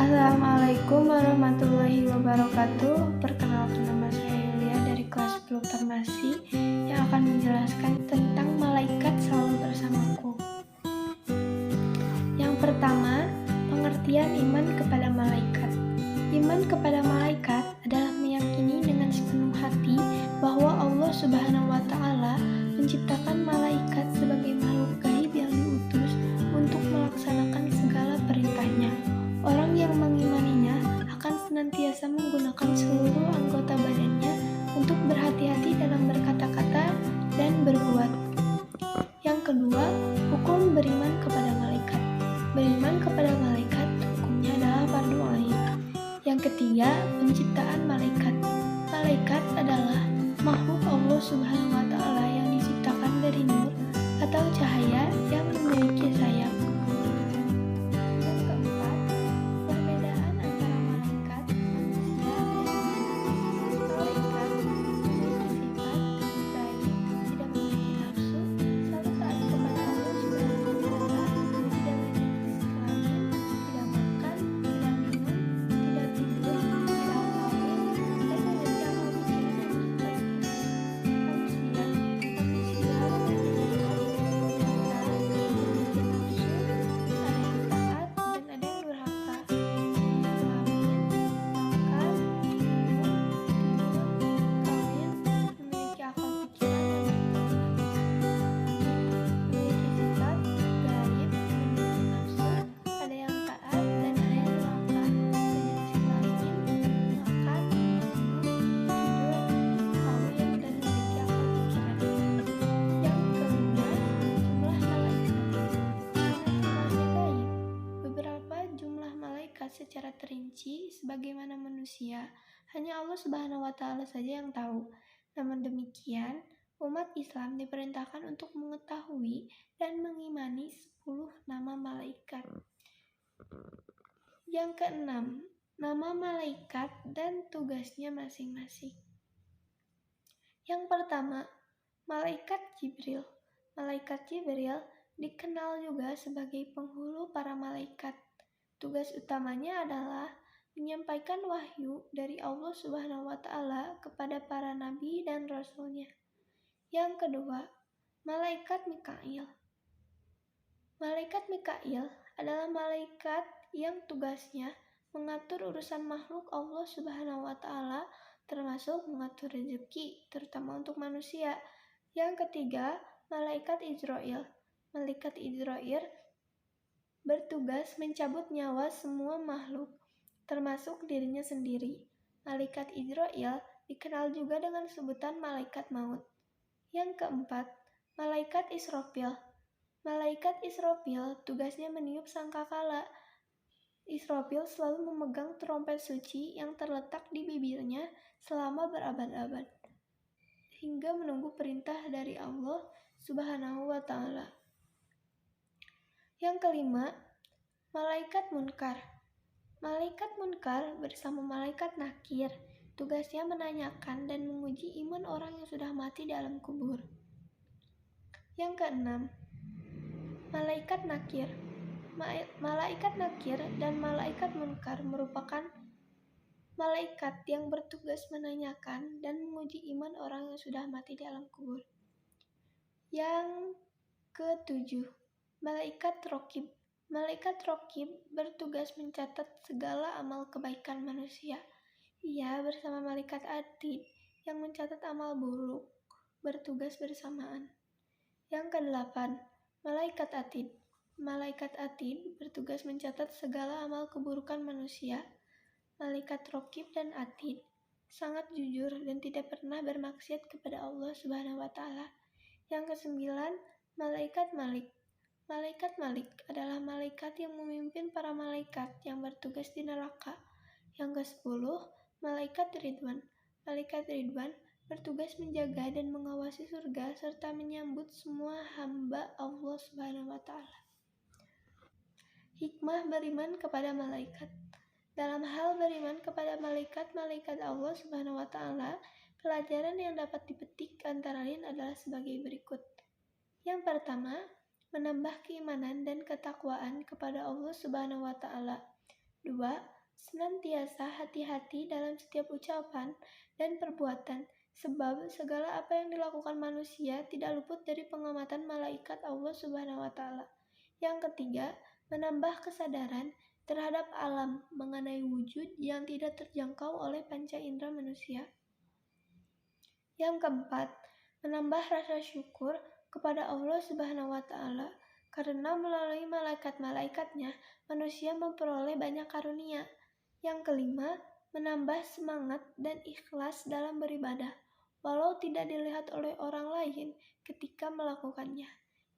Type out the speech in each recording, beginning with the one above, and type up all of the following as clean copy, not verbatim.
Assalamualaikum warahmatullahi wabarakatuh. Perkenalkan, nama saya Yulia dari kelas 10 Farmasi yang akan menjelaskan tentang malaikat selalu bersamaku. Yang pertama, pengertian iman kepada malaikat. Iman kepada malaikat adalah meyakini dengan sepenuh hati bahwa Allah Subhanahu wa Ta'ala menciptakan malaikat sebagai makhluk gaib yang diutus untuk melaksanakan segala perintahnya. Orang yang mengimaninya akan senantiasa menggunakan seluruh anggota badannya untuk berhati-hati dalam berkata-kata dan berbuat. Yang kedua, hukum beriman kepada malaikat. Beriman kepada malaikat hukumnya adalah fardu ain. Yang ketiga, penciptaan malaikat. Malaikat adalah makhluk Allah Subhanahu wa Ta'ala yang diciptakan dari nur atau cahaya yang memiliki sayap. Yang keempat, perbedaan antara malaikat, manusia, dan malaikat memiliki sifat baik, tidak memiliki nafsu, selalu taat kepada Allah Subhanahu wa Ta'ala, tidak berjenis kelamin, tidak makan, tidak minum, tidak tidur, tidak kawin, dan memiliki akal pikiran yang bersifat manusia memiliki hati, cinta, memiliki nafsu, ada yang taat dan ada yang durhaka, kelamin, makan, minum, tidur, kawin, memiliki akal pikiran yang memiliki sifat gaib, memiliki nafsu, ada yang taat dan ada yang durhaka, berjenis kelamin, makan, minum, tidur, kawin, dan memiliki akal pikiran. Yang kelima, jumlah malaikat. Karena semuanya gaib, beberapa jumlah malaikat secara terinci sebagaimana manusia, hanya Allah Subhanahu wa Ta'ala saja yang tahu. Namun demikian, umat Islam diperintahkan untuk mengetahui dan mengimani 10 nama malaikat. Yang keenam, nama malaikat dan tugasnya masing-masing. Yang pertama, malaikat Jibril. Malaikat Jibril dikenal juga sebagai penghulu para malaikat. Tugas utamanya adalah menyampaikan wahyu dari Allah Subhanahu wa Ta'ala kepada para nabi dan rasulnya. Yang kedua, malaikat Mikail. Malaikat Mikail adalah malaikat yang tugasnya mengatur urusan makhluk Allah Subhanahu wa Ta'ala, termasuk mengatur rezeki, terutama untuk manusia. Yang ketiga, malaikat Israil. Malaikat Israil bertugas mencabut nyawa semua makhluk, termasuk dirinya sendiri. Malaikat Israil dikenal juga dengan sebutan malaikat maut. Yang keempat, malaikat Israfil. Malaikat Israfil tugasnya meniup sangkakala. Israfil selalu memegang trompet suci yang terletak di bibirnya selama berabad-abad, hingga menunggu perintah dari Allah Subhanahu wa Ta'ala. Yang kelima, malaikat Munkar. Malaikat Munkar bersama malaikat Nakir tugasnya menanyakan dan menguji iman orang yang sudah mati di alam kubur. Yang keenam, malaikat Nakir. Malaikat Nakir dan malaikat Munkar merupakan malaikat yang bertugas menanyakan dan menguji iman orang yang sudah mati di alam kubur. Yang ketujuh, malaikat Raqib. Malaikat Raqib bertugas mencatat segala amal kebaikan manusia. Ia bersama malaikat Atid yang mencatat amal buruk bertugas bersamaan. Yang kedelapan, malaikat Atid. Malaikat Atid bertugas mencatat segala amal keburukan manusia. Malaikat Raqib dan Atid sangat jujur dan tidak pernah bermaksiat kepada Allah Subhanahu wa Ta'ala. Yang kesembilan, malaikat Malik. Malaikat Malik adalah malaikat yang memimpin para malaikat yang bertugas di neraka. Yang ke-10, malaikat Ridwan. Malaikat Ridwan bertugas menjaga dan mengawasi surga serta menyambut semua hamba Allah Subhanahu wa Ta'ala. Hikmah beriman kepada malaikat. Dalam hal beriman kepada malaikat-malaikat Allah Subhanahu wa Ta'ala, pelajaran yang dapat dipetik antara lain adalah sebagai berikut. Yang pertama, menambah keimanan dan ketakwaan kepada Allah Subhanahu wa Ta'ala. 2. Senantiasa hati-hati dalam setiap ucapan dan perbuatan, sebab segala apa yang dilakukan manusia tidak luput dari pengamatan malaikat Allah Subhanahu wa Ta'ala. Yang ketiga, menambah kesadaran terhadap alam mengenai wujud yang tidak terjangkau oleh panca indera manusia. Yang keempat, menambah rasa syukur kepada Allah Subhanahu wa Ta'ala, karena melalui malaikat-malaikatnya manusia memperoleh banyak karunia. Yang kelima, menambah semangat dan ikhlas dalam beribadah, walau tidak dilihat oleh orang lain ketika melakukannya.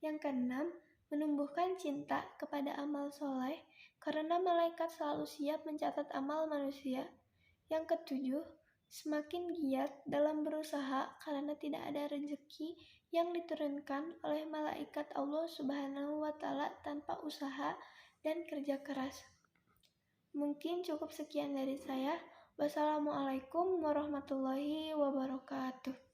Yang keenam, menumbuhkan cinta kepada amal soleh, karena malaikat selalu siap mencatat amal manusia. Yang ketujuh, semakin giat dalam berusaha karena tidak ada rezeki yang diturunkan oleh malaikat Allah Subhanahu wa Ta'ala tanpa usaha dan kerja keras. Mungkin cukup sekian dari saya. Wassalamualaikum warahmatullahi wabarakatuh.